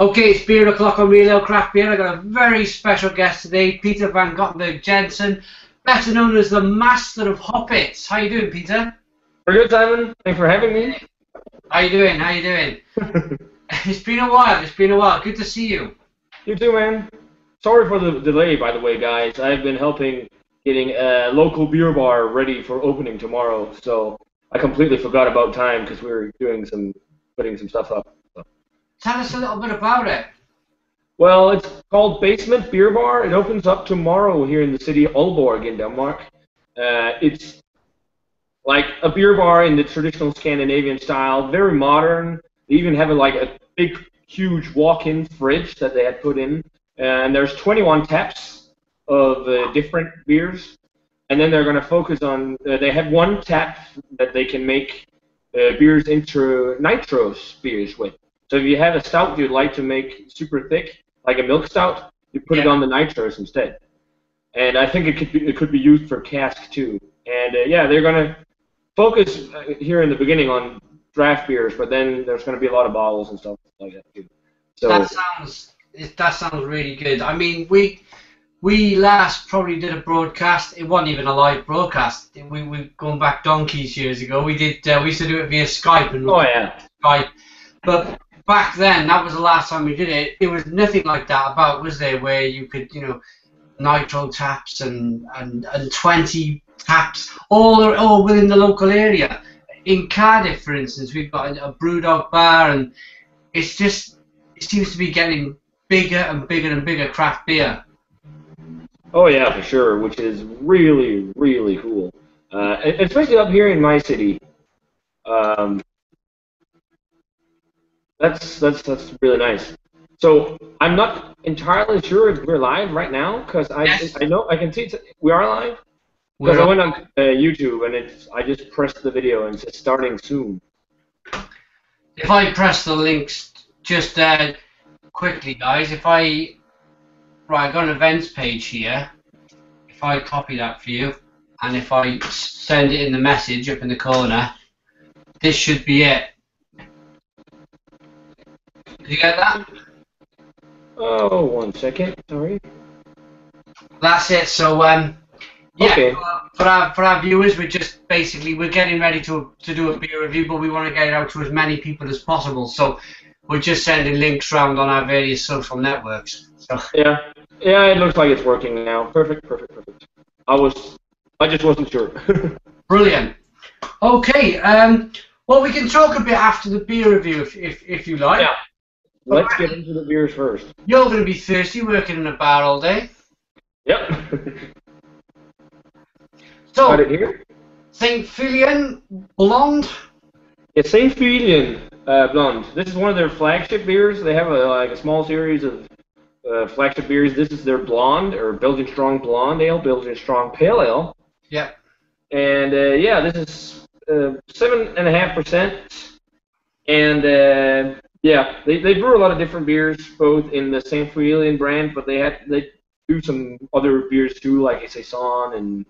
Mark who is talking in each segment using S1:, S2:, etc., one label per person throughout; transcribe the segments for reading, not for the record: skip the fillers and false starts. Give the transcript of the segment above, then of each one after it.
S1: Okay, it's beer o'clock on Real Ale Craft Beer. I got a very special guest today, Peter van Gottenberg Jensen, better known as the Master of Hoppets. How you doing, Peter?
S2: Very good, Simon. Thanks for having me.
S1: How you doing? How you doing? It's been a while. It's been a while. Good to see you.
S2: You too, man. Sorry for the delay, by the way, guys. I've been helping getting a local beer bar ready for opening tomorrow, so I completely forgot about time because we were putting some stuff up. So.
S1: Tell us a little bit about it.
S2: Well, it's called Basement Beer Bar. It opens up tomorrow here in the city of Aalborg in Denmark. It's like a beer bar in the traditional Scandinavian style, very modern. They even have a big, huge walk-in fridge that they had put in. And there's 21 taps of different beers. And then they're going to focus on, they have one tap that they can make beers into nitros beers with. So if you have a stout you'd like to make super thick, like a milk stout, you put it on the nitros instead. And I think it could be used for cask too. And yeah, they're going to focus here in the beginning on draft beers, but then there's going to be a lot of bottles and stuff like that too. So
S1: that sounds really good. I mean, we last probably did a broadcast. It wasn't even a live broadcast. We going back donkeys years ago. We used to do it via Skype and Skype. But back then, that was the last time we did it. It was nothing like that about, was there, where you could, nitro taps and 20 taps all within the local area. In Cardiff, for instance, we've got a Brewdog bar, and it seems to be getting bigger and bigger and bigger craft beer.
S2: Oh yeah, for sure, which is really, really cool. Especially up here in my city. That's really nice. So I'm not entirely sure if we're live right now because I know I can see we are live because I went on YouTube and I just pressed the video and it says starting soon.
S1: If I press the links just quickly, guys, I got an events page here. If I copy that for you and if I send it in the message up in the corner, this should be it. Did you get that?
S2: Oh, 1 second. Sorry.
S1: That's it. So, yeah. Okay. For our viewers, we're getting ready to do a beer review, but we want to get it out to as many people as possible. So, we're just sending links around on our various social networks. So.
S2: Yeah, it looks like it's working now. Perfect. I just wasn't sure.
S1: Brilliant. Okay. Well, we can talk a bit after the beer review if you like.
S2: Yeah. Let's get into the beers first.
S1: You're going to be thirsty working in a bar all day.
S2: Yep.
S1: So,
S2: got it here.
S1: St. Feuillien Blonde.
S2: Yeah, St. Feuillien Blonde. This is one of their flagship beers. They have a small series of flagship beers. This is their blonde or Belgian Strong Blonde Ale, Belgian Strong Pale Ale.
S1: Yep.
S2: And yeah, this is 7.5%. And yeah, they brew a lot of different beers, both in the St. Feuillien brand, but they do some other beers too, like Saison and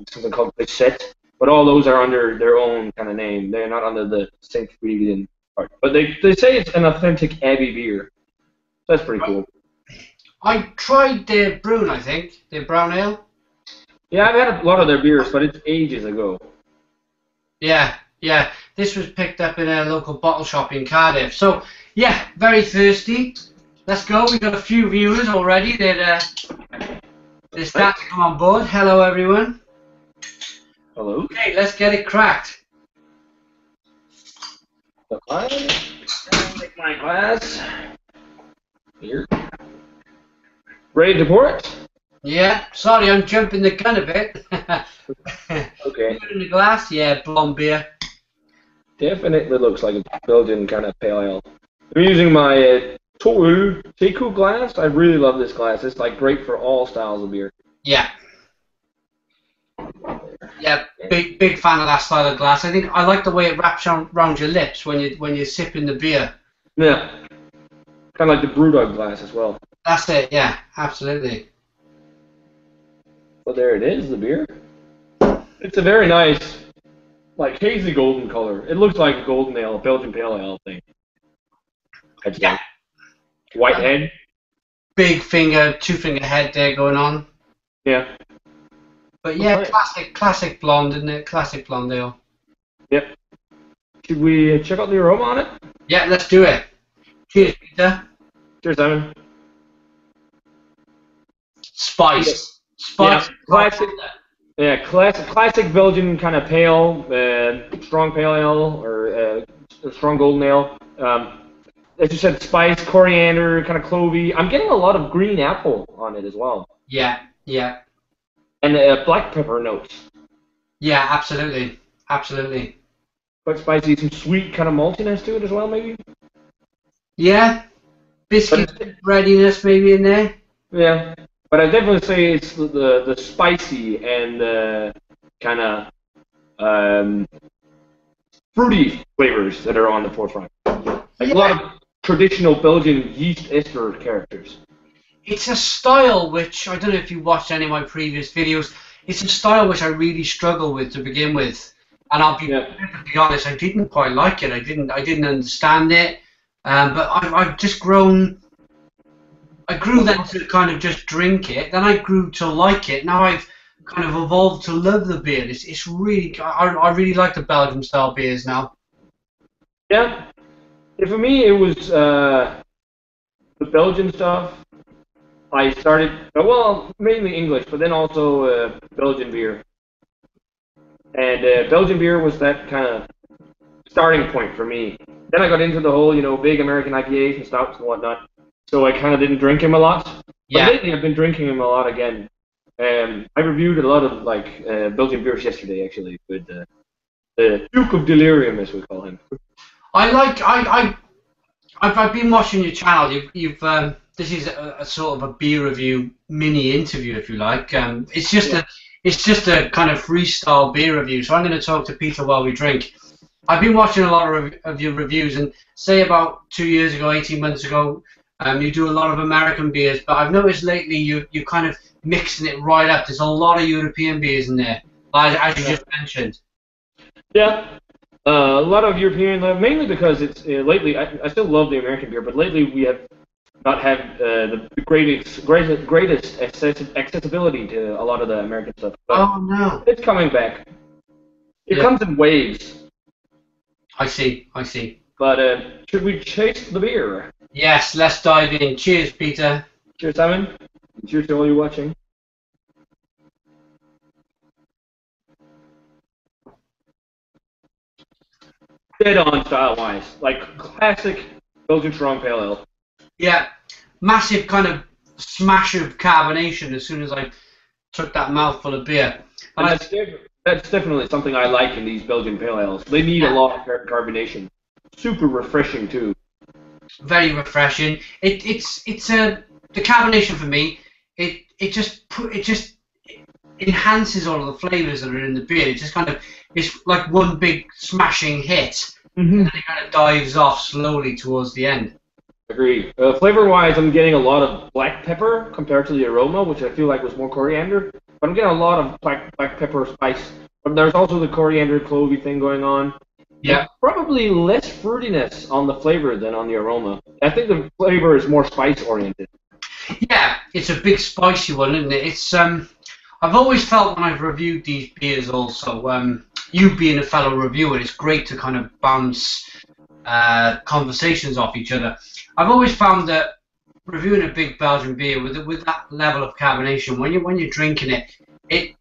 S2: something called Set. But all those are under their own kind of name. They're not under the St. Feuillien part. But they say it's an authentic Abbey beer. That's pretty cool.
S1: I tried their Brune, I think, their brown ale.
S2: Yeah, I've had a lot of their beers, but it's ages ago.
S1: Yeah. This was picked up in a local bottle shop in Cardiff. So, yeah, very thirsty. Let's go. We've got a few viewers already. They're starting to come on board. Hello, everyone.
S2: Hello.
S1: Okay, let's get it cracked.
S2: I'll take my glass. Here. Ready to pour it?
S1: Yeah. Sorry, I'm jumping the gun a bit.
S2: Okay.
S1: Put it in the glass. Yeah, blonde beer.
S2: Definitely looks like a Belgian kind of pale ale. I'm using my Toru Teku glass. I really love this glass. It's like great for all styles of beer.
S1: Yeah. Yeah, big fan of that style of glass. I think I like the way it wraps around your lips when you're sipping the beer.
S2: Yeah. Kind of like the Brewdog glass as well.
S1: That's it. Yeah, absolutely.
S2: Well, there it is, the beer. It's a very nice, like hazy golden color. It looks like a golden ale, a Belgian pale ale thing.
S1: Yeah.
S2: White head.
S1: Big finger, 2-finger head there going on.
S2: Yeah.
S1: But yeah,
S2: Okay.
S1: classic blonde, isn't it? Classic blonde ale.
S2: Yep. Should we check out the aroma on it?
S1: Yeah, let's do it. Cheers, Peter.
S2: Cheers, Simon.
S1: Spice.
S2: Yeah,
S1: Spice.
S2: classic. Yeah, classic Belgian kind of pale, strong pale ale or strong golden ale. As you said, spice, coriander, kind of clovey. I'm getting a lot of green apple on it as well.
S1: Yeah, yeah.
S2: And black pepper notes.
S1: Yeah, absolutely. Absolutely.
S2: Quite spicy, some sweet kind of maltiness to it as well, maybe?
S1: Yeah. Biscuit readiness maybe in there.
S2: Yeah. But I definitely say it's the spicy and the kind of fruity flavors that are on the forefront. Like a lot of traditional Belgian yeast ester characters.
S1: It's a style which, I don't know if you watched any of my previous videos, it's a style which I really struggle with to begin with. And I'll be perfectly honest, I didn't quite like it. I didn't understand it. But I've just grown. I grew then to kind of just drink it. Then I grew to like it. Now I've kind of evolved to love the beer. It's really. I really like the Belgian style beers now.
S2: Yeah. For me, it was the Belgian stuff. I started, well, mainly English, but then also Belgian beer. And Belgian beer was that kind of starting point for me. Then I got into the whole, big American IPAs and stouts and whatnot. So I kind of didn't drink him a lot.
S1: Yeah.
S2: But lately I've been drinking him a lot again. I reviewed a lot of Belgian beers yesterday, actually, with the Duke of Delirium, as we call him.
S1: I've been watching your channel. You've this is a sort of a beer review mini interview, if you like. It's just a kind of freestyle beer review. So I'm going to talk to Peter while we drink. I've been watching a lot of your reviews, and say about 2 years ago, 18 months ago, you do a lot of American beers. But I've noticed lately you're kind of mixing it right up. There's a lot of European beers in there, as you just mentioned.
S2: Yeah. A lot of European, mainly because it's lately. I still love the American beer, but lately we have not had the greatest accessibility to a lot of the American stuff. But
S1: oh no!
S2: It's coming back. It comes in waves.
S1: I see.
S2: But should we chase the beer?
S1: Yes, let's dive in. Cheers, Peter.
S2: Cheers, Simon. Cheers to all you watching. Dead on style-wise, like classic Belgian strong pale ale.
S1: Yeah, massive kind of smash of carbonation as soon as I took that mouthful of beer.
S2: And that's definitely something I like in these Belgian pale ales. They need a lot of carbonation. Super refreshing too.
S1: Very refreshing. It's the carbonation for me. It just enhances all of the flavors that are in the beer. It just kind of it's like one big smashing hit, and then it kind of dives off slowly towards the end.
S2: Agreed. Flavor-wise, I'm getting a lot of black pepper compared to the aroma, which I feel like was more coriander. But I'm getting a lot of black pepper spice. But there's also the coriander clovey thing going on.
S1: Yeah.
S2: And probably less fruitiness on the flavor than on the aroma. I think the flavor is more spice-oriented.
S1: Yeah, it's a big spicy one, isn't it? It's I've always felt when I've reviewed these beers also, you being a fellow reviewer, it's great to kind of bounce conversations off each other. I've always found that reviewing a big Belgian beer with that level of carbonation, when you're drinking it,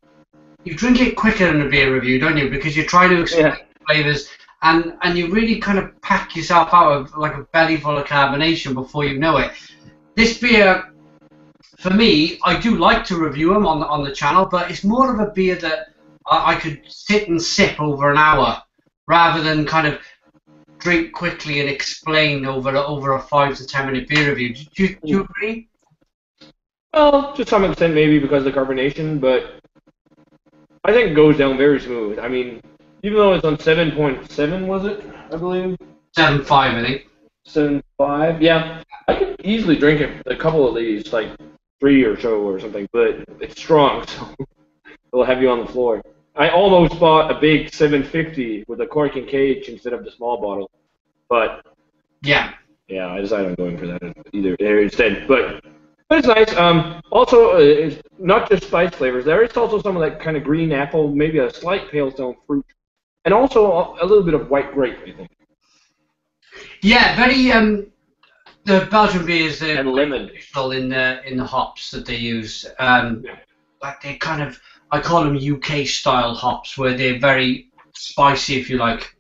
S1: you drink it quicker than a beer review, don't you? Because you're trying to explain flavors, and you really kind of pack yourself out of like a belly full of carbonation before you know it. This beer, for me, I do like to review them on the channel, but it's more of a beer that I could sit and sip over an hour, rather than kind of drink quickly and explain over a 5 to 10 minute beer review. Do you agree?
S2: Well, to some extent maybe because of the carbonation, but I think it goes down very smooth. I mean, even though it's on 7.7, was it? I believe
S1: 7.5, I think.
S2: 7.5. Yeah, I could easily drink a couple of these, like 3 or so or something. But it's strong, so it'll have you on the floor. I almost bought a big 750 with a cork and cage instead of the small bottle, but
S1: yeah,
S2: Yeah, I decided on going for that either there instead. But it's nice. Also, it's not just spice flavors. There is also some of that kind of green apple, maybe a slight pale stone fruit, and also a little bit of white grape, I think.
S1: Yeah, very. The Belgian beers they're
S2: And lemon.
S1: traditional in the hops that they use.
S2: Yeah.
S1: Like they kind of, I call them UK style hops, where they're very spicy, if you like.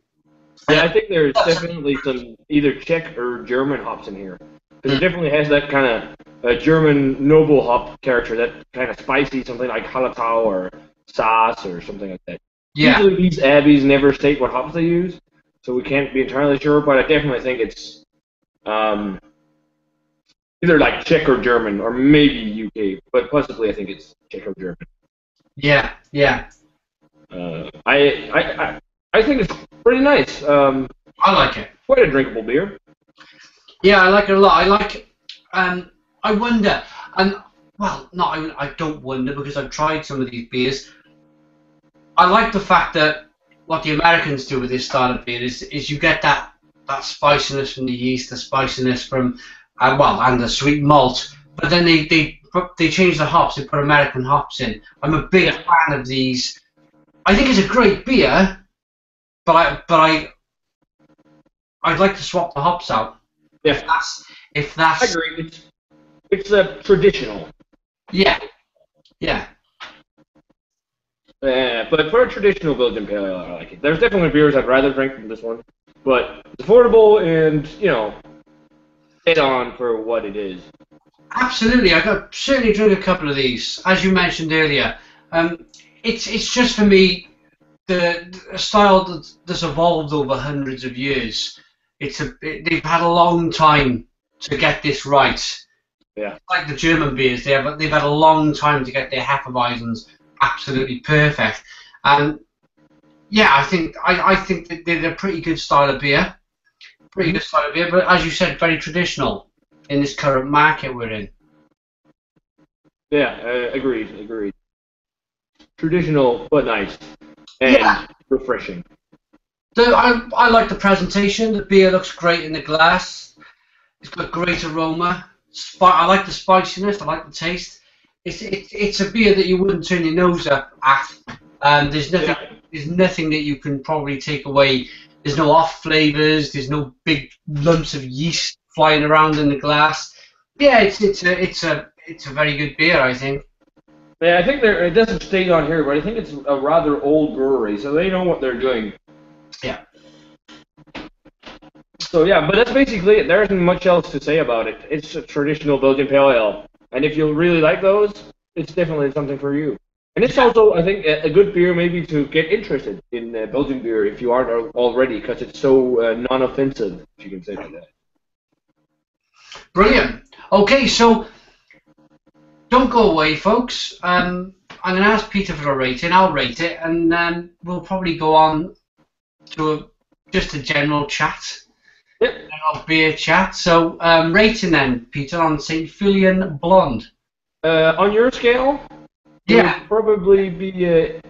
S2: Yeah, I think there's definitely some either Czech or German hops in here. Because it definitely has that kind of German noble hop character, that kind of spicy, something like Hallertau or Saas or something like that.
S1: Yeah.
S2: Usually these abbeys never state what hops they use, so we can't be entirely sure, but I definitely think it's either like Czech or German, or maybe UK, but possibly I think it's Czech or German.
S1: Yeah, yeah.
S2: I think it's pretty nice.
S1: I like it.
S2: Quite a drinkable beer.
S1: Yeah, I like it a lot. I like. I wonder, and well, I don't wonder because I've tried some of these beers. I like the fact that what the Americans do with this style of beer is you get that spiciness from the yeast, the spiciness from and the sweet malt, but then they change the hops. They put American hops in. I'm a big fan of these. I think it's a great beer, but I'd like to swap the hops out.
S2: Yeah.
S1: If that's.
S2: I agree. It's a traditional.
S1: Yeah. Yeah.
S2: But for a traditional Belgian Pale Ale, I like it. There's definitely beers I'd rather drink than this one, but it's affordable and head on for what it is.
S1: Absolutely, I could certainly drink a couple of these, as you mentioned earlier. It's just for me the style that's evolved over hundreds of years. They've had a long time to get this right.
S2: Yeah.
S1: Like the German beers, they've had a long time to get their Hefeweizens absolutely perfect. And yeah, I think that they're a pretty good style of beer. Pretty good style of beer, but as you said, very traditional in this current market we're in.
S2: Yeah, agreed. Traditional, but nice. And refreshing.
S1: I like the presentation. The beer looks great in the glass. It's got great aroma. I like the spiciness. I like the taste. It's a beer that you wouldn't turn your nose up at. There's nothing that you can probably take away. There's no off flavors. There's no big lumps of yeast flying around in the glass. Yeah, it's a very good beer, I think.
S2: Yeah, I think it doesn't state on here, but I think it's a rather old brewery, so they know what they're doing.
S1: Yeah.
S2: So yeah, but that's basically it. There isn't much else to say about it. It's a traditional Belgian Pale Ale, and if you really like those, it's definitely something for you. And it's also, I think, a good beer maybe to get interested in Belgian beer if you aren't already, because it's so non-offensive, if you can say it like that.
S1: Brilliant. Okay, so don't go away, folks. I'm going to ask Peter for a rating. I'll rate it, and we'll probably go on to just a general chat.
S2: Yep.
S1: General beer chat. So, rating then, Peter, on St. Feuillien Blonde.
S2: On your scale, it would probably be an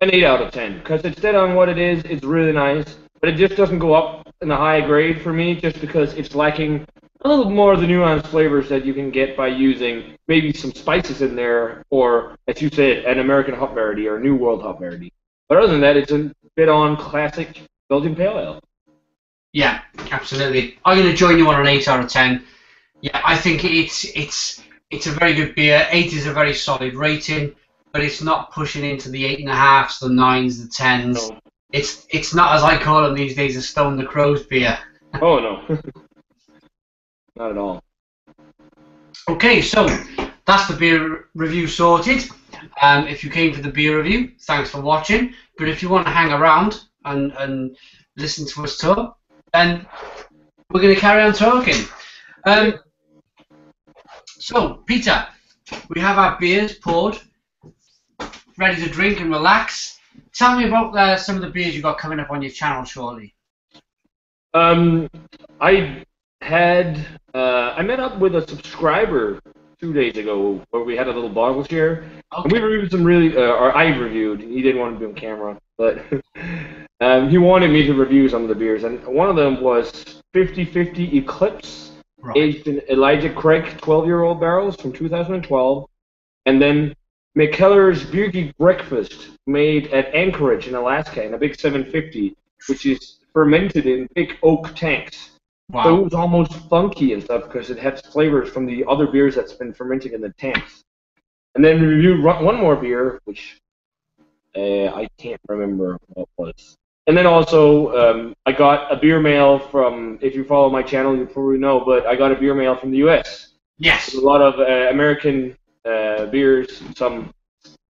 S2: 8 out of 10, because it's dead on what it is. It's really nice, but it just doesn't go up in the high grade for me, just because it's lacking a little more of the nuanced flavors that you can get by using maybe some spices in there, or, as you said, an American hop variety or a New World hop variety. But other than that, it's a bit on classic Belgian Pale Ale.
S1: Yeah, absolutely. I'm going to join you on an 8 out of 10. Yeah, I think it's a very good beer. 8 is a very solid rating, but it's not pushing into the 8.5s, the 9s, the 10s. No. It's not, as I call them these days, a Stone the Crow's beer.
S2: Oh, no. Not at all.
S1: Okay, so that's the beer review sorted. If you came for the beer review, thanks for watching. But if you want to hang around and listen to us talk, then we're going to carry on talking. So, Peter, we have our beers poured, ready to drink and relax. Tell me about some of the beers you've got coming up on your channel shortly.
S2: I met up with a subscriber 2 days ago where we had a little bottle share. Okay. And we reviewed some really, or I reviewed, he didn't want to be on camera, but He wanted me to review some of the beers, and one of them was 50/50 Eclipse,
S1: Right.
S2: aged in Elijah Craig 12-year-old barrels from 2012, and then McKellar's Biergeek Breakfast, made at Anchorage in Alaska in a big 750, which is fermented in big oak tanks.
S1: Wow.
S2: So it was almost funky and stuff because it had flavors from the other beers that's been fermenting in the tanks. And then we reviewed one more beer, which I can't remember what was. And then also, I got a beer mail from, if you follow my channel, you probably know, but I got a beer mail from the U.S.
S1: Yes.
S2: There's a lot of American beers, some,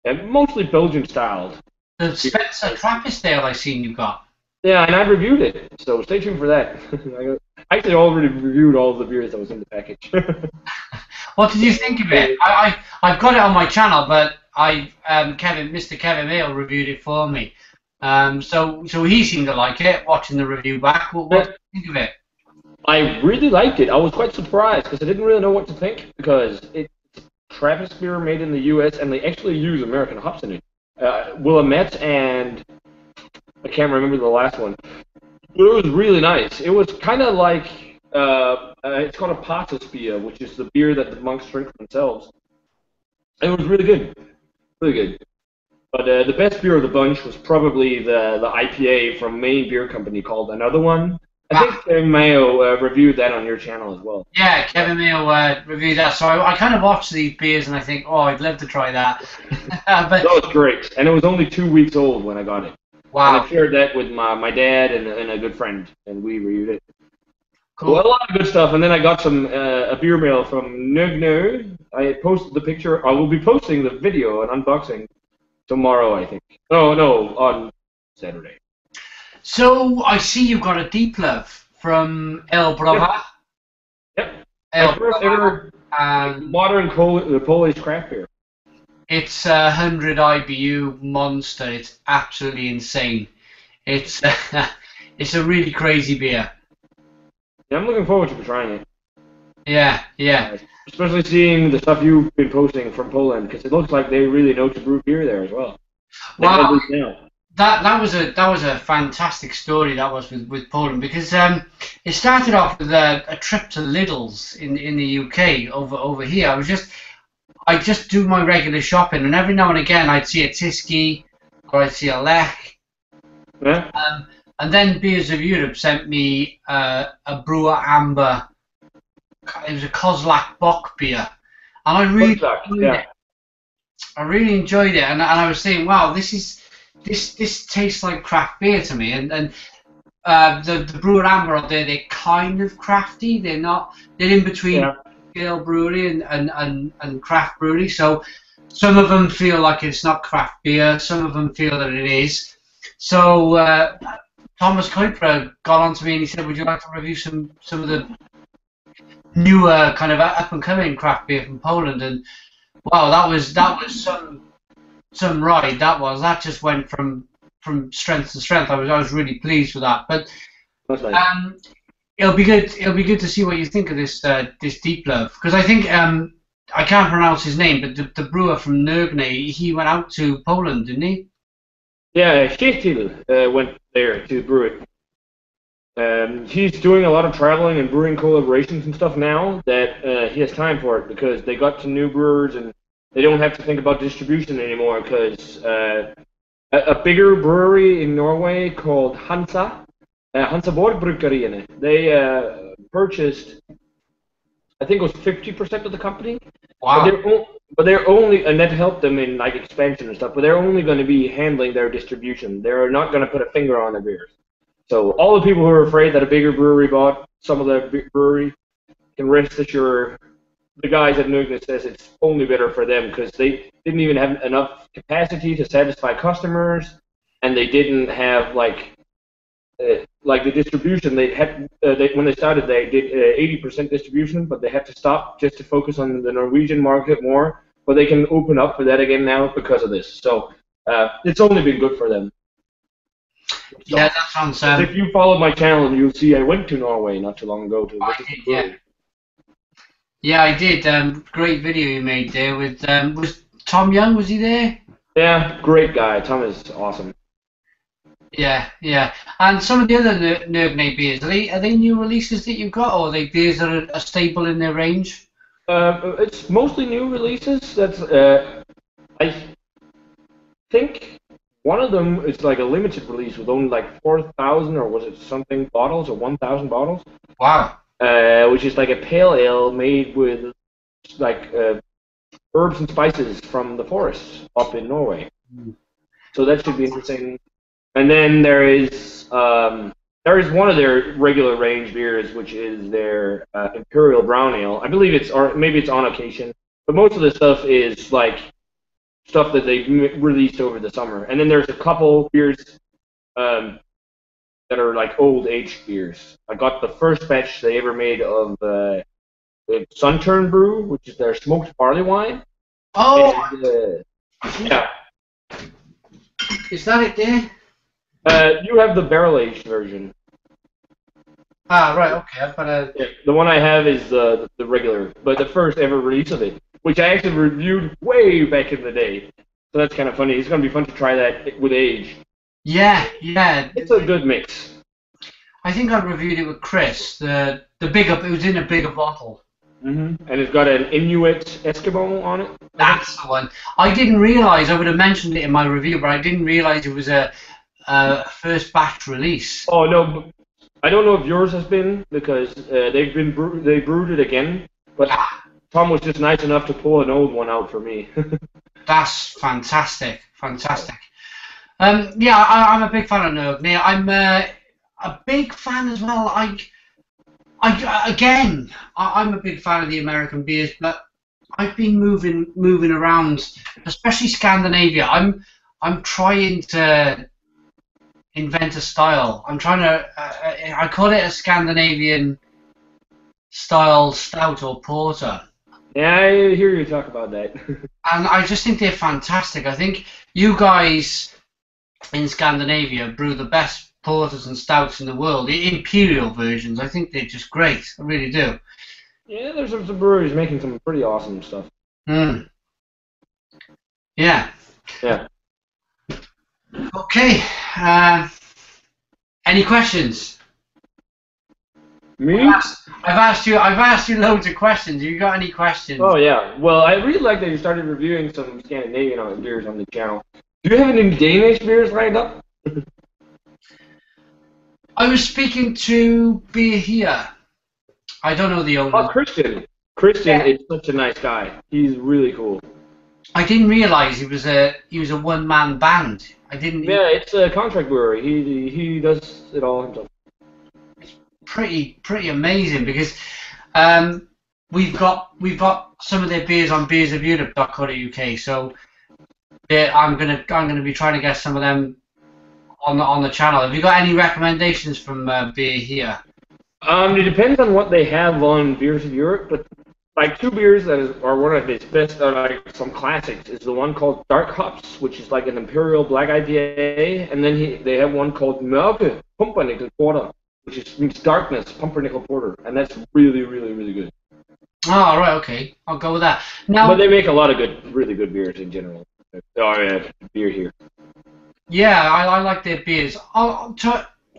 S2: and mostly Belgian styled.
S1: The Spencer Trappist Ale I seen you got.
S2: Yeah, and I reviewed it, so stay tuned for that. I actually already reviewed all of the beers that was in the package.
S1: What did you think of it? I've got it on my channel, but Mr. Kevin Mail reviewed it for me. So he seemed to like it. Watching the review back, what did you think of it?
S2: I really liked it. I was quite surprised because I didn't really know what to think because it's Trappist beer made in the U.S. and they actually use American hops in it. Willamette and I can't remember the last one, but it was really nice. It was kind of like it's called a Patus beer, which is the beer that the monks drink themselves. It was really good, really good. But the best beer of the bunch was probably the IPA from Maine Beer Company called Another One. I think Kevin Mayo reviewed that on your channel as well.
S1: Yeah, Kevin Mayo reviewed that. So I kind of watched these beers and I think, oh, I'd love to try that. But
S2: that was great, and it was only 2 weeks old when I got it.
S1: wow.
S2: And I shared that with my dad and a good friend, and we reviewed it.
S1: Cool.
S2: Well, a lot of good stuff, and then I got some a beer mail from Nugno. I posted the picture. I will be posting the video and unboxing tomorrow, I think. No, on Saturday.
S1: So I see you've got a deep love from El Brava.
S2: Yep.
S1: El
S2: My first ever modern Polish craft beer.
S1: It's a 100 IBU monster. It's absolutely insane. It's it's a really crazy beer.
S2: Yeah, I'm looking forward to trying it.
S1: Yeah, yeah.
S2: Especially seeing the stuff you've been posting from Poland, because it looks like they really know to brew beer there as well.
S1: Wow.
S2: Now.
S1: That was a fantastic story that was with Poland, because it started off with a trip to Lidl's in the UK over here. I just do my regular shopping, and every now and again I'd see a Tyskie or I'd see a Lech.
S2: Yeah.
S1: And then Beers of Europe sent me a Brewer Amber. It was a Kozlak Bock beer, and I really enjoyed it. I really enjoyed it, and I was saying, wow, this tastes like craft beer to me. And the Brewer Amber out there, they're kind of crafty. They're in between scale brewery and craft brewery. So some of them feel like it's not craft beer. Some of them feel that it is. So Thomas Kuiper got onto me and he said, would you like to review some of the newer kind of up and coming craft beer from Poland? And wow, that was some ride. That just went from strength to strength. I was really pleased with that. But it'll be good to see what you think of this Deep Love, because I think I can't pronounce his name, but the brewer from Nurgne, he went out to Poland, didn't he?
S2: Yeah, Kjetil went there to brew it. He's doing a lot of traveling and brewing collaborations and stuff now that he has time for it, because they got to new brewers and they don't have to think about distribution anymore, because a bigger brewery in Norway called Hansa Borgbryggeriene, they purchased, I think it was 50% of the company.
S1: Wow.
S2: But they're only, and that helped them in like expansion and stuff, but they're only going to be handling their distribution. They're not going to put a finger on their beers. So all the people who are afraid that a bigger brewery bought some of the brewery can rest assured the guys at Nugnes says it's only better for them, because they didn't even have enough capacity to satisfy customers, and they didn't have like the distribution. They had when they started, they did 80% distribution, but they had to stop just to focus on the Norwegian market more. But they can open up for that again now because of this. So it's only been good for them. So,
S1: yeah, that sounds.
S2: If you follow my channel, you'll see I went to Norway not too long ago to visit the brewery.
S1: Yeah, I did. Great video you made there with was Tom Young, was he there?
S2: Yeah, great guy. Tom is awesome.
S1: Yeah, yeah. And some of the other Nurgne beers, are they new releases that you've got, or are they beers that are stable in their range?
S2: It's mostly new releases. I think one of them is like a limited release with only like 4,000 or was it something bottles or 1,000 bottles,
S1: Wow.
S2: which is like a pale ale made with like herbs and spices from the forests up in Norway. So that should be interesting. And then there is one of their regular range beers, which is their Imperial Brown Ale. I believe or maybe it's on occasion, but most of the stuff is like stuff that they've released over the summer. And then there's a couple beers that are like old aged beers. I got the first batch they ever made of the Sunturn Brew, which is their smoked barley wine.
S1: Oh,
S2: And, yeah,
S1: is that it there?
S2: you have the barrel aged version.
S1: Ah, right. Okay, I've got a.
S2: Yeah, the one I have is the regular, but the first ever release of it, which I actually reviewed way back in the day. So that's kind of funny. It's going to be fun to try that with age.
S1: Yeah, yeah.
S2: It's a good mix.
S1: I think I reviewed it with Chris. The bigger, it was in a bigger bottle.
S2: Mm-hmm. And it's got an Inuit Eskimo on it.
S1: That's the one. I didn't realise. I would have mentioned it in my review, but I didn't realise it was a first batch release.
S2: Oh no, I don't know if yours has been because they brewed it again, but Tom was just nice enough to pull an old one out for me.
S1: That's fantastic, fantastic. Yeah, I'm a big fan of Nurgne. I'm a big fan as well. I'm a big fan of the American beers, but I've been moving around, especially Scandinavia. I'm trying to invent a style. I'm trying to. I call it a Scandinavian style stout or porter.
S2: Yeah, I hear you talk about that.
S1: And I just think they're fantastic. I think you guys in Scandinavia brew the best porters and stouts in the world. The imperial versions, I think they're just great. I really do.
S2: Yeah, there's some breweries making some pretty awesome stuff.
S1: Mm. Yeah.
S2: Yeah.
S1: Okay. Any questions?
S2: Me?
S1: I've asked you loads of questions. Have you got any questions?
S2: Oh yeah. Well, I really like that you started reviewing some Scandinavian beers on the channel. Do you have any Danish beers lined up?
S1: I was speaking to Beer here. I don't know the owner.
S2: Oh, Christian. Christian is such a nice guy. He's really cool.
S1: I didn't realise he was a one-man band. I didn't.
S2: Yeah, it's a contract brewery. He does it all himself.
S1: Pretty amazing because we've got some of their beers on beersofeurope.co.uk. So I'm gonna be trying to get some of them on the channel. Have you got any recommendations from Beer here?
S2: It depends on what they have on Beers of Europe, but like two beers are one of his best, like some classics, is the one called Dark Hops, which is like an Imperial Black IPA, and then they have one called Mørke Pumpernickel Porter, which means darkness, pumpernickel porter, and that's really, really, really good.
S1: Oh, right, okay, I'll go with that. Now,
S2: but they make a lot of really good beers in general. Beer here.
S1: Yeah, I like their beers.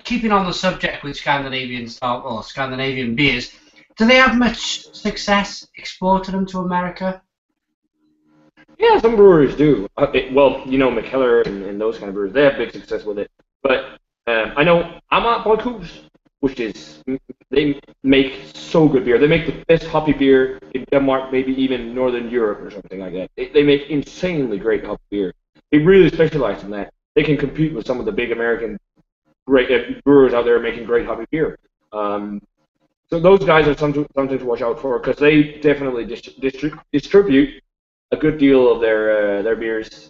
S1: Keeping on the subject with Scandinavian style or Scandinavian beers, do they have much success exporting them to America?
S2: Yeah, some breweries do. Well, you know, McKellar and those kind of brewers, they have big success with it. But I know Amat Boykus, which is, they make so good beer. They make the best hoppy beer in Denmark, maybe even Northern Europe or something like that. They make insanely great hoppy beer. They really specialize in that. They can compete with some of the big American great brewers out there making great hoppy beer. So those guys are something to watch out for because they definitely distribute a good deal of their beers.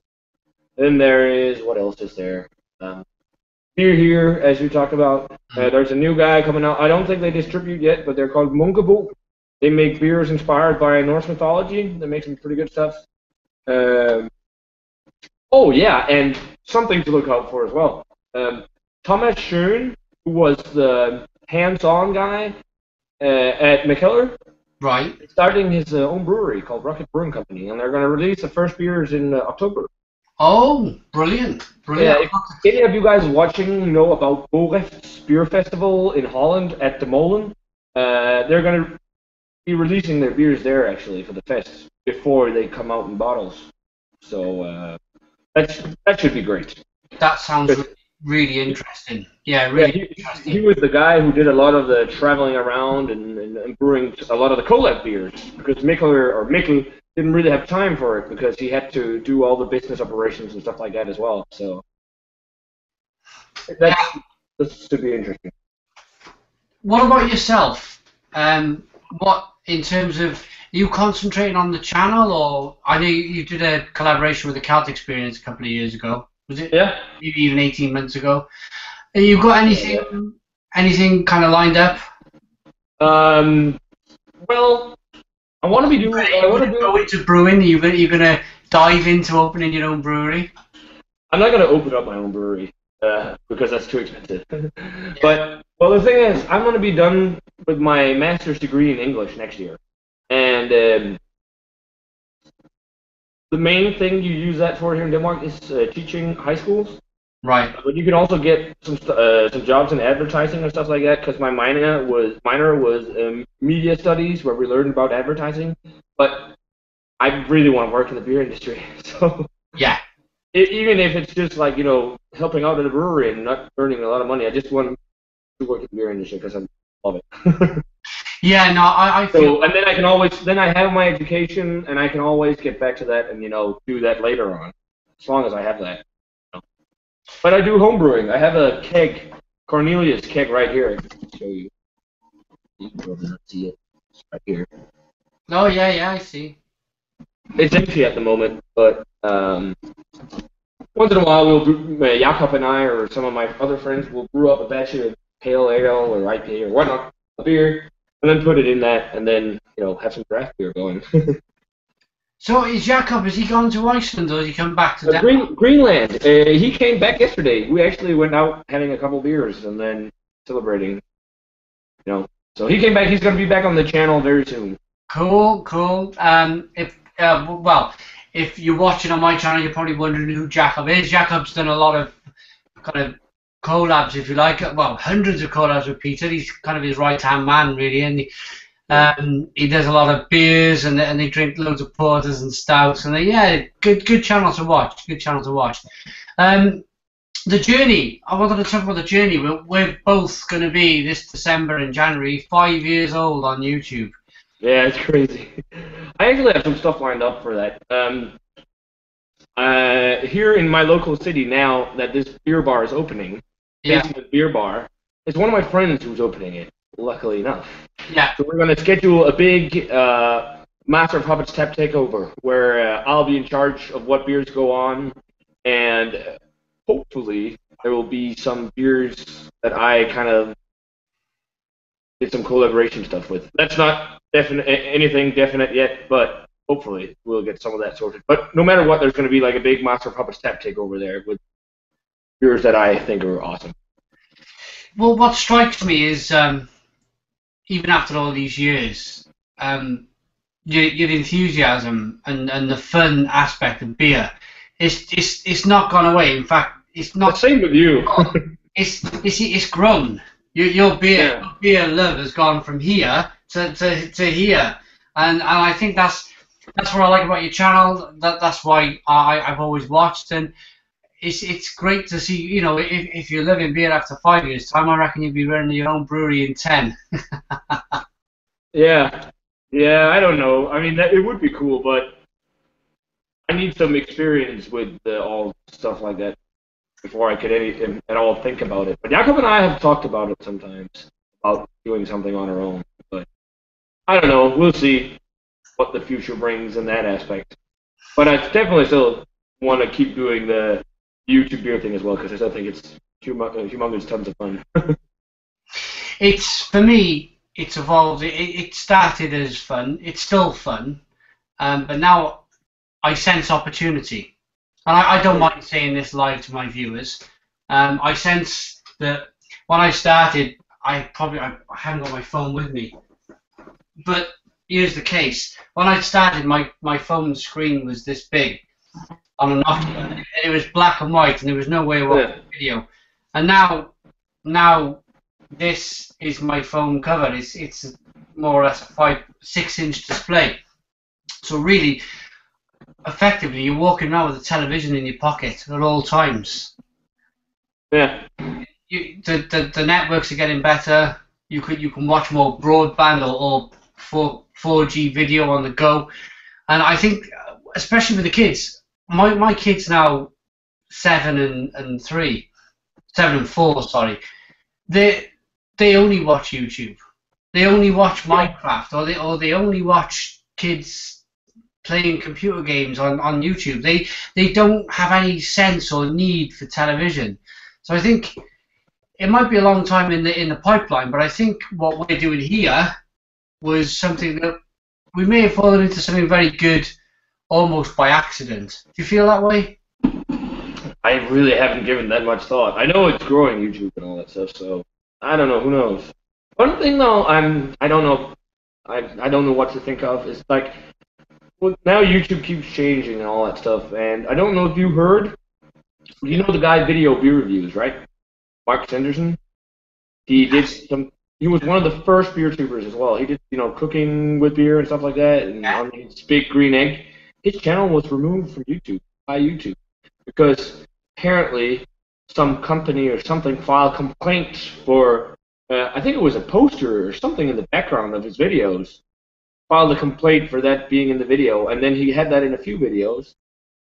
S2: Then there is, what else is there? Beer here, as you talked about. There's a new guy coming out. I don't think they distribute yet, but they're called Munkebo. They make beers inspired by Norse mythology. They make some pretty good stuff. Oh yeah, and something to look out for as well. Thomas Schoen, who was the hands-on guy at McKellar,
S1: right,
S2: starting his own brewery called Rocket Brewing Company, and they're going to release the first beers in October.
S1: Oh, brilliant,
S2: Yeah,
S1: brilliant.
S2: if any of you guys watching know about Boreft's Beer Festival in Holland at the Molen, they're going to be releasing their beers there actually for the fest before they come out in bottles. So that should be great.
S1: That sounds
S2: 'Cause,
S1: really interesting. Yeah,
S2: yeah,
S1: really
S2: he
S1: interesting.
S2: was the guy who did a lot of the traveling around and brewing a lot of the collab beers because Mikkel didn't really have time for it because he had to do all the business operations and stuff like that as well. So
S1: Yeah.
S2: this should be interesting.
S1: What about yourself? What in terms of you concentrating on the channel, or I know you did a collaboration with the Celt Experience a couple of years ago. Was it?
S2: Yeah.
S1: Maybe even 18 months ago. Have you got anything kind of lined up?
S2: Well, I want to be doing. I want to
S1: Go
S2: do.
S1: into brewing. You're gonna dive into opening your own brewery.
S2: I'm not going to open up my own brewery because that's too expensive. But well, the thing is, I'm going to be done with my master's degree in English next year, and the main thing you use that for here in Denmark is teaching high schools.
S1: Right.
S2: But you can also get some jobs in advertising and stuff like that because my minor was media studies where we learned about advertising. But I really want to work in the beer industry, so
S1: Yeah.
S2: even if it's just like helping out at a brewery and not earning a lot of money, I just want to work in the beer industry because I love it.
S1: Yeah. No, I feel.
S2: So and then I have my education and I can always get back to that and do that later on, as long as I have that. But I do home brewing. I have a keg, Cornelius keg right here. I can show you. You can probably not see it. It's right here.
S1: Oh yeah, I see.
S2: It's empty at the moment, but once in a while we'll brew, Jakob and I or some of my other friends will brew up a batch of pale ale or IPA or whatnot, a beer, and then put it in that, and then have some draft beer going.
S1: So is Jakob? Has he gone to Iceland or has he come back to Denmark?
S2: Greenland. He came back yesterday. We actually went out having a couple beers and then celebrating. So he came back. He's going to be back on the channel very soon.
S1: Cool. If you're watching on my channel, you're probably wondering who Jakob is. Jakob's done a lot of kind of collabs, if you like. Well, hundreds of collabs with Peter. He's kind of his right-hand man, really, and he does a lot of beers, and they drink loads of porters and stouts, and good channel to watch. Good channel to watch. The journey. I wanted to talk about the journey. We're both going to be this December and January 5 years old on YouTube.
S2: Yeah, it's crazy. I actually have some stuff lined up for that. Here in my local city now that this beer bar is opening, Basement Beer Bar, it's one of my friends who's opening it, luckily enough.
S1: Yeah.
S2: So we're going to schedule a big Master of Hoppets tap takeover where I'll be in charge of what beers go on, and hopefully there will be some beers that I kind of did some collaboration stuff with. That's not anything definite yet, but hopefully we'll get some of that sorted. But no matter what, there's going to be like a big Master of Hoppets tap takeover there with beers that I think are awesome.
S1: Well, what strikes me is even after all these years, your enthusiasm and the fun aspect of beer, it's not gone away. In fact, it's not.
S2: The same with you.
S1: It's grown. Your beer love has gone from here to here, and I think that's what I like about your channel. That's why I've always watched, and it's great to see. If you're living beer after 5 years' time, I reckon you'd be running your own brewery in 10.
S2: Yeah, I don't know. I mean, it would be cool, but I need some experience with all stuff like that before I could at all think about it. But Jakob and I have talked about it sometimes, about doing something on our own. But I don't know. We'll see what the future brings in that aspect. But I definitely still want to keep doing the YouTube beer thing as well, because I still think it's humongous tons of fun.
S1: For me, it's evolved. It started as fun. It's still fun. But now I sense opportunity. And I don't mind saying this live to my viewers. I sense that when I started, I haven't got my phone with me. But here's the case. When I started, my phone screen was this big. on a Nokia, and it was black and white, and there was no way of watching video. And now this is my phone cover. It's more or less a 6-inch display. So really, effectively, you're walking around with a television in your pocket at all times.
S2: Yeah.
S1: The networks are getting better. You can watch more broadband or 4G video on the go, and I think especially with the kids. My kids now 7 and 4. Sorry, they only watch YouTube. They only watch Minecraft, or they only watch kids playing computer games on YouTube. They don't have any sense or need for television. So I think it might be a long time in the pipeline, but I think what we're doing here was something that we may have fallen into something very good almost by accident. Do you feel that way?
S2: I really haven't given that much thought. I know it's growing, YouTube and all that stuff, so I don't know. Who knows? One thing though, I don't know. I don't know what to think of. Is like, well, now YouTube keeps changing and all that stuff, and I don't know if you heard. You know the guy Video Beer Reviews, right? Mark Sanderson. He did some. He was one of the first beer tubers as well. He did, cooking with beer and stuff like that, and on his Big Green Egg. His channel was removed from YouTube by YouTube because apparently some company or something filed complaints for. I think it was a poster or something in the background of his videos. Filed a complaint for that being in the video, and then he had that in a few videos,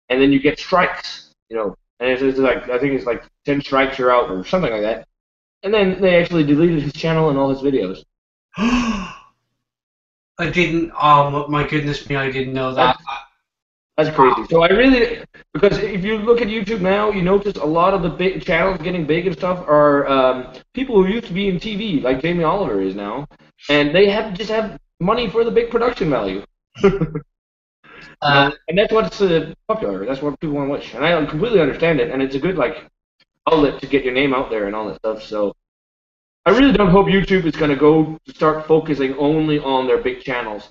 S2: and then you get strikes, and it's like, I think it's like 10 strikes you're out or something like that, and then they actually deleted his channel and all his videos.
S1: I didn't. Oh my goodness me! I didn't know that.
S2: That's crazy. So because if you look at YouTube now, you notice a lot of the big channels getting big and stuff are people who used to be in TV, like Jamie Oliver is now, and they just have money for the big production value. And that's what's popular. That's what people want to watch, and I completely understand it. And it's a good outlet to get your name out there and all that stuff. So I really don't hope YouTube is going to start focusing only on their big channels.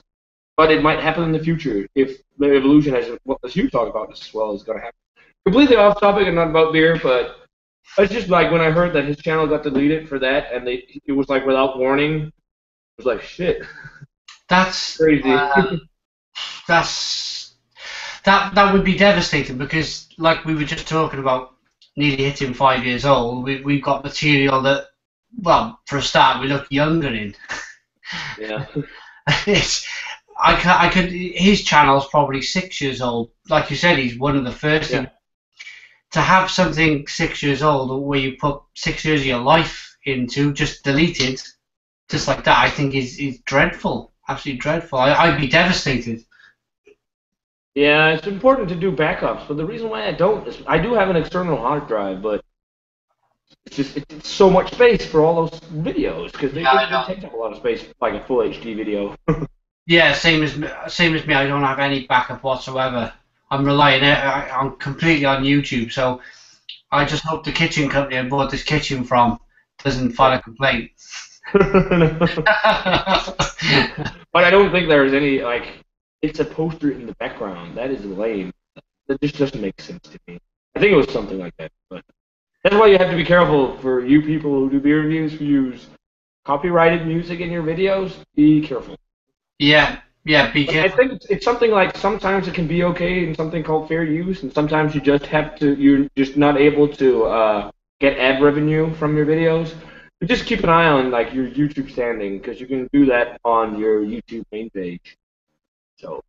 S2: But it might happen in the future if the evolution, as you talk about this as well, is going to happen. Completely off topic and not about beer, but it's just like when I heard that his channel got deleted for that, and it was like without warning. It was like, shit.
S1: That's
S2: crazy.
S1: That would be devastating because, like we were just talking about, nearly hitting 5 years old. We've got material that, well, for a start, we look younger in.
S2: Yeah.
S1: I could. His channel's probably 6 years old. Like you said, he's one of the first.
S2: Yeah.
S1: To have something 6 years old where you put 6 years of your life into, just deleted, just like that, I think is dreadful. Absolutely dreadful. I'd be devastated.
S2: Yeah, it's important to do backups, but the reason why I don't is I do have an external hard drive, but it's so much space for all those videos because they take up a lot of space, like a full HD video.
S1: Yeah, same as me. I don't have any backup whatsoever. I'm relying. I'm completely on YouTube. So I just hope the kitchen company I bought this kitchen from doesn't file a complaint.
S2: But I don't think there's any it's a poster in the background. That is lame. That just doesn't make sense to me. I think it was something like that. But that's why you have to be careful for you people who do beer reviews who use copyrighted music in your videos. Be careful.
S1: Yeah, be careful.
S2: I think it's something like sometimes it can be okay in something called fair use, and sometimes you're just not able to get ad revenue from your videos. But just keep an eye on your YouTube standing because you can do that on your YouTube main page. So,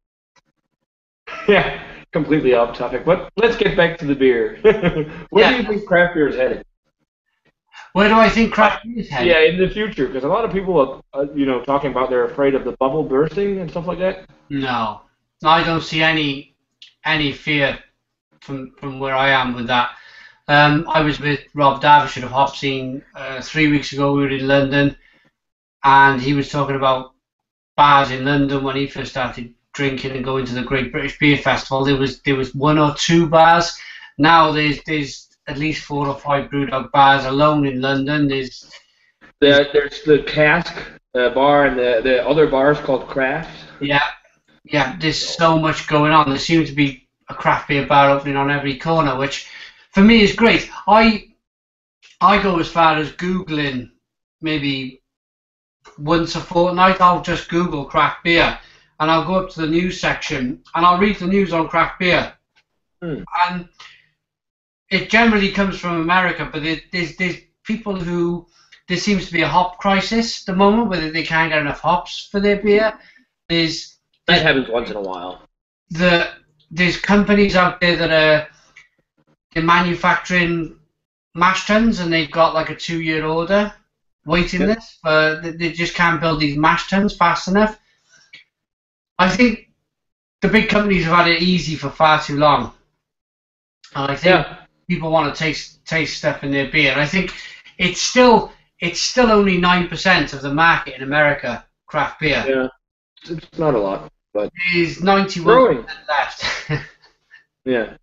S2: yeah, completely off topic. But let's get back to the beer. Where do you think craft beer is headed?
S1: Where do I think craft beer is headed?
S2: Yeah, in the future, because a lot of people are, talking about they're afraid of the bubble bursting and stuff like that.
S1: No, I don't see any fear from where I am with that. I was with Rob Davishire of Hop Scene 3 weeks ago. We were in London, and he was talking about bars in London when he first started drinking and going to the Great British Beer Festival. There was 1 or 2 bars. Now there's at least 4 or 5 Brewdog bars alone in London. There's
S2: the Cask bar and the other bars called Craft.
S1: Yeah. There's so much going on. There seems to be a craft beer bar opening on every corner, which for me is great. I go as far as Googling maybe once a fortnight. I'll just Google craft beer and I'll go up to the news section and I'll read the news on craft beer. And it generally comes from America, but there's people who, there seems to be a hop crisis at the moment, whether they can't get enough hops for their beer. That
S2: happens once in a while.
S1: There's companies out there that they're manufacturing mash tuns and they've got like a 2-year order waiting list, but they just can't build these mash tuns fast enough. I think the big companies have had it easy for far too long. And I think people want to taste stuff in their beer. And I think it's still only 9% of the market in America, craft beer.
S2: Yeah, it's not a lot, but
S1: there's 91% left.
S2: Yeah,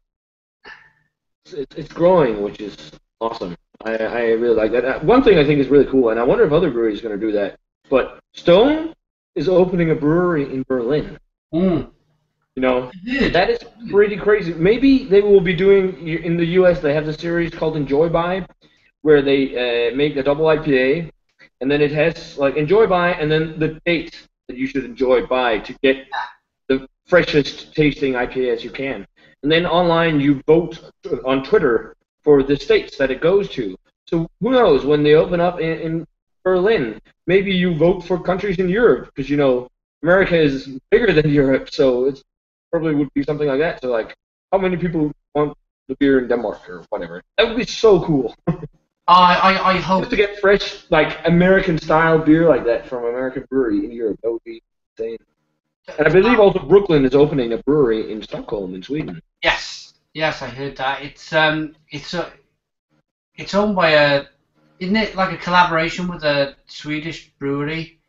S2: it's growing, which is awesome. I really like that. One thing I think is really cool, and I wonder if other breweries are going to do that. But Stone is opening a brewery in Berlin. You know, that is pretty crazy. Maybe they will be doing, in the U.S., they have the series called Enjoy By, where they make a double IPA, and then it has, like, Enjoy By, and then the date that you should enjoy by to get the freshest tasting IPA as you can. And then online, you vote on Twitter for the states that it goes to. So who knows, when they open up in Berlin, maybe you vote for countries in Europe, because, you know, America is bigger than Europe, so it's probably would be something like that. So, like, how many people want the beer in Denmark or whatever? That would be so cool.
S1: I hope
S2: just to get fresh, like, American-style beer like that from an American brewery in Europe. That would be insane. And I believe also Brooklyn is opening a brewery in Stockholm, in Sweden.
S1: Yes, I heard that. It's owned by isn't it like a collaboration with a Swedish brewery?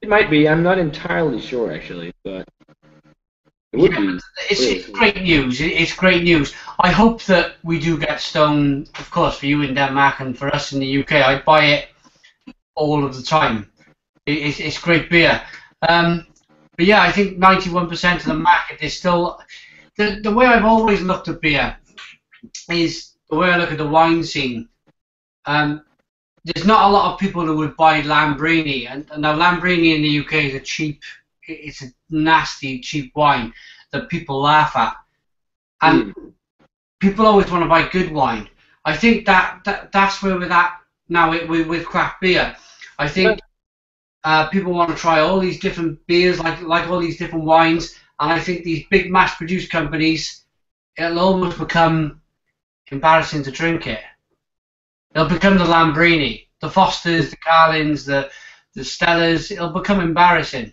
S2: It might be. I'm not entirely sure, actually, but it would be.
S1: It's great news. It's great news. I hope that we do get Stone, of course, for you in Denmark and for us in the UK. I buy it all of the time. It's great beer. But yeah, I think 91% of the market is still... The way I've always looked at beer is the way I look at the wine scene. There's not a lot of people who would buy Lambrini, and now Lambrini in the UK is it's a nasty, cheap wine that people laugh at. And people always want to buy good wine. I think that's where we're at now with craft beer. I think people want to try all these different beers, like all these different wines, and I think these big mass-produced companies, it'll almost become embarrassing to drink it. It'll become the Lambrini, the Fosters, the Carlins, the Stellas. It'll become embarrassing.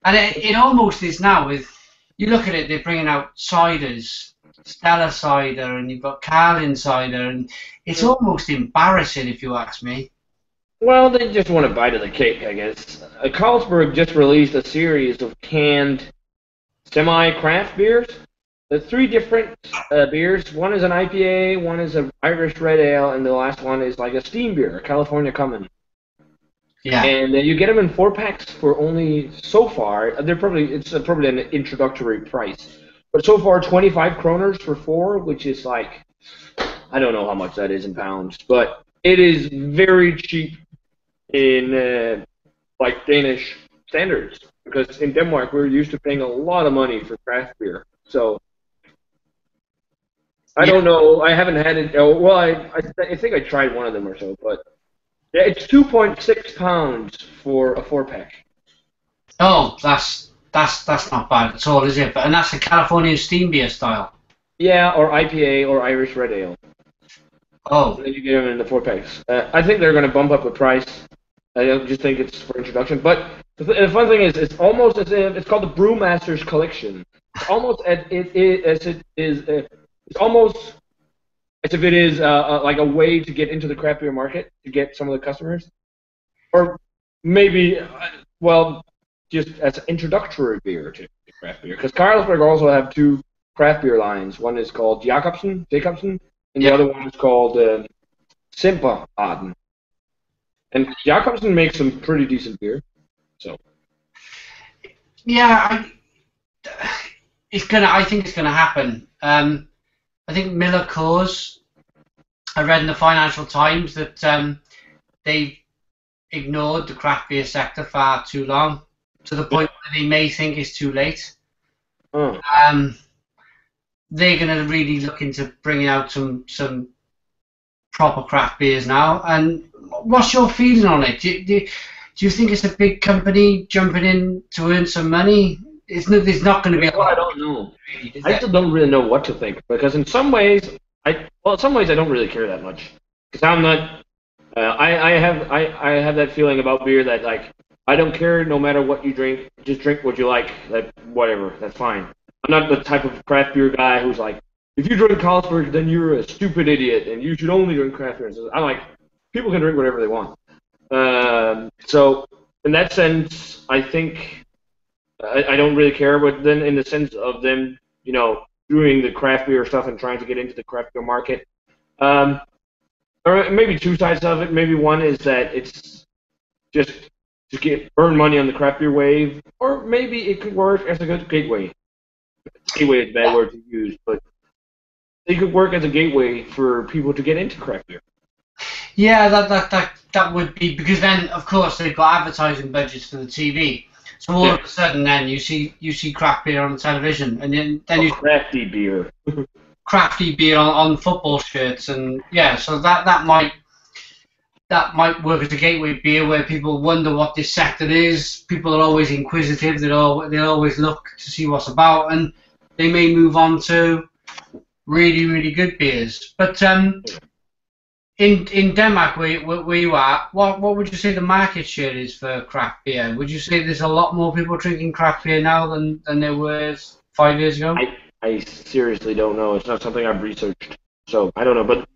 S1: And it almost is now. With you look at it, they're bringing out ciders, Stella cider, and you've got Carlin cider, and it's almost embarrassing if you ask me.
S2: Well, they just want to bite of the cake, I guess. Carlsberg just released a series of canned semi-craft beers. There's 3 different beers. One is an IPA, one is an Irish Red Ale, and the last one is like a steam beer, a California Common. Yeah. And you get them in 4-packs for only, so far, it's probably an introductory price. But so far, 25 kroners for 4, which is like, I don't know how much that is in pounds, but it is very cheap in like Danish standards. Because in Denmark, we're used to paying a lot of money for craft beer. So I don't know. I haven't had it. Well, I think I tried one of them or so, but yeah, it's 2.6 pounds for a 4-pack.
S1: Oh, that's not bad at all, is it? And that's the California steam beer style.
S2: Yeah, or IPA or Irish Red Ale.
S1: Oh.
S2: And then you get them in the 4-packs. I think they're going to bump up the price. I don't just think it's for introduction. But the fun thing is, it's almost as if it's called the Brewmaster's Collection. It's almost as it's almost as if it is like a way to get into the craft beer market, to get some of the customers. Or maybe, well, just as an introductory beer to craft beer. Because Carlsberg also have 2 craft beer lines. One is called Jacobsen, and the other one is called Simperarten. And Jacobsen makes some pretty decent beer. So.
S1: Yeah, I think it's gonna happen. I think Miller Coors. I read in the Financial Times that they've ignored the craft beer sector far too long, to the point where they may think it's too late.
S2: Oh.
S1: They're going to really look into bringing out some proper craft beers now. And what's your feeling on it? Do you think it's a big company jumping in to earn some money? There's not going to be a lot.
S2: I don't know. I still don't really know what to think, because in some ways, I don't really care that much, because I'm not. I have that feeling about beer that, like, I don't care no matter what you drink, just drink what you like. That whatever, that's fine. I'm not the type of craft beer guy who's like, if you drink Carlsberg, then you're a stupid idiot, and you should only drink craft beer. I'm like, people can drink whatever they want. So in that sense, I think I don't really care. But then in the sense of them, doing the craft beer stuff and trying to get into the craft beer market, or maybe two sides of it. Maybe one is that it's just to earn money on the craft beer wave, or maybe it could work as a good gateway. Gateway is a bad word to use, but it could work as a gateway for people to get into craft beer.
S1: Yeah, that would be, because then of course they've got advertising budgets for the TV. So all of a sudden, then you see craft beer on the television, and then you
S2: crafty beer.
S1: Crafty beer on football shirts, and so that might work as a gateway beer where people wonder what this sector is. People are always inquisitive. They always look to see what's about, and they may move on to really, really good beers. But in Denmark, where you are, what would you say the market share is for craft beer? Would you say there's a lot more people drinking craft beer now than there was 5 years ago?
S2: I seriously don't know. It's not something I've researched, so I don't know. But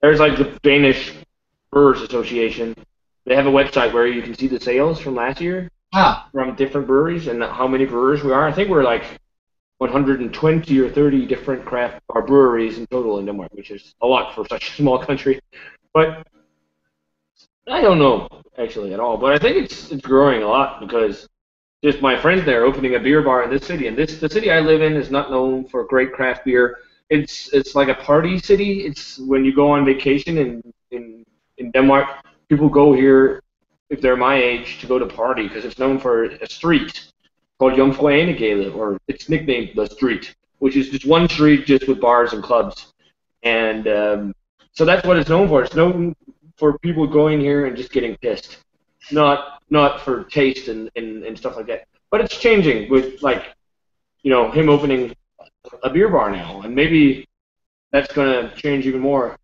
S2: there's like the Danish Brewers Association. They have a website where you can see the sales from last year from different breweries and how many brewers we are. I think we're like 120 or 30 different craft or breweries in total in Denmark, which is a lot for such a small country. But I don't know actually at all. But I think it's growing a lot, because just my friends there opening a beer bar in this city, and the city I live in is not known for great craft beer. It's like a party city. It's when you go on vacation in Denmark, people go here if they're my age to go to party, because it's known for a street called Jomfruenegade, or it's nicknamed the street, which is just one street just with bars and clubs. And so that's what it's known for. It's known for people going here and just getting pissed, not for taste and stuff like that. But it's changing with, like, him opening a beer bar now, and maybe that's going to change even more.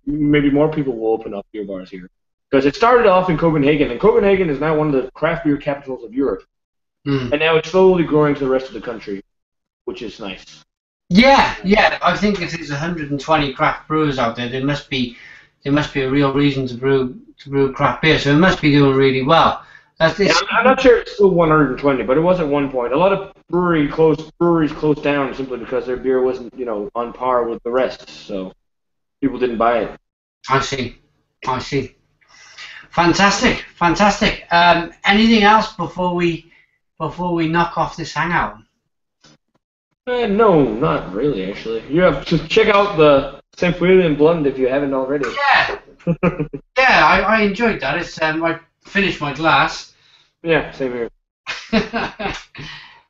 S2: Maybe more people will open up beer bars here, because it started off in Copenhagen, and Copenhagen is now one of the craft beer capitals of Europe. And now it's slowly growing to the rest of the country, which is nice. Yeah.
S1: I think if there's 120 craft brewers out there, there must be a real reason to brew craft beer. So it must be doing really well.
S2: I'm not sure it's still 120, but it was at one point. A lot of breweries closed down simply because their beer wasn't, on par with the rest. So people didn't buy it.
S1: I see. Fantastic. Anything else before we knock off this hangout?
S2: No, not really, actually. You have to check out the Belgian Blonde if you haven't already.
S1: Yeah, I enjoyed that. It's I finished my glass.
S2: Yeah, same here.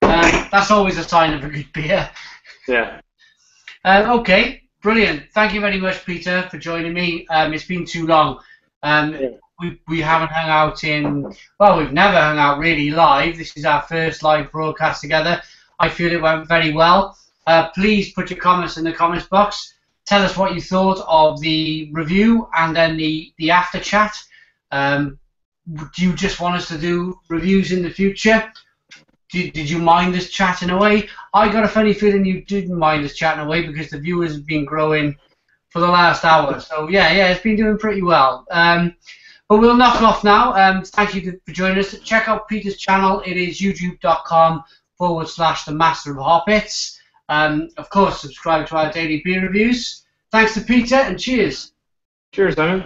S1: That's always a sign of a good beer.
S2: Yeah.
S1: Okay, brilliant. Thank you very much, Peter, for joining me. It's been too long. We haven't hung out we've never hung out really live. This is our first live broadcast together. I feel it went very well. Please put your comments in the comments box. Tell us what you thought of the review and then the after chat. Do you just want us to do reviews in the future? Did you mind us chatting away? I got a funny feeling you didn't mind us chatting away, because the viewers have been growing for the last hour. So yeah, it's been doing pretty well. But we'll knock off now. Thank you for joining us. Check out Peter's channel. It is youtube.com/the Master of Hoppets. Of course, subscribe to our daily beer reviews. Thanks to Peter, and cheers.
S2: Cheers, Simon.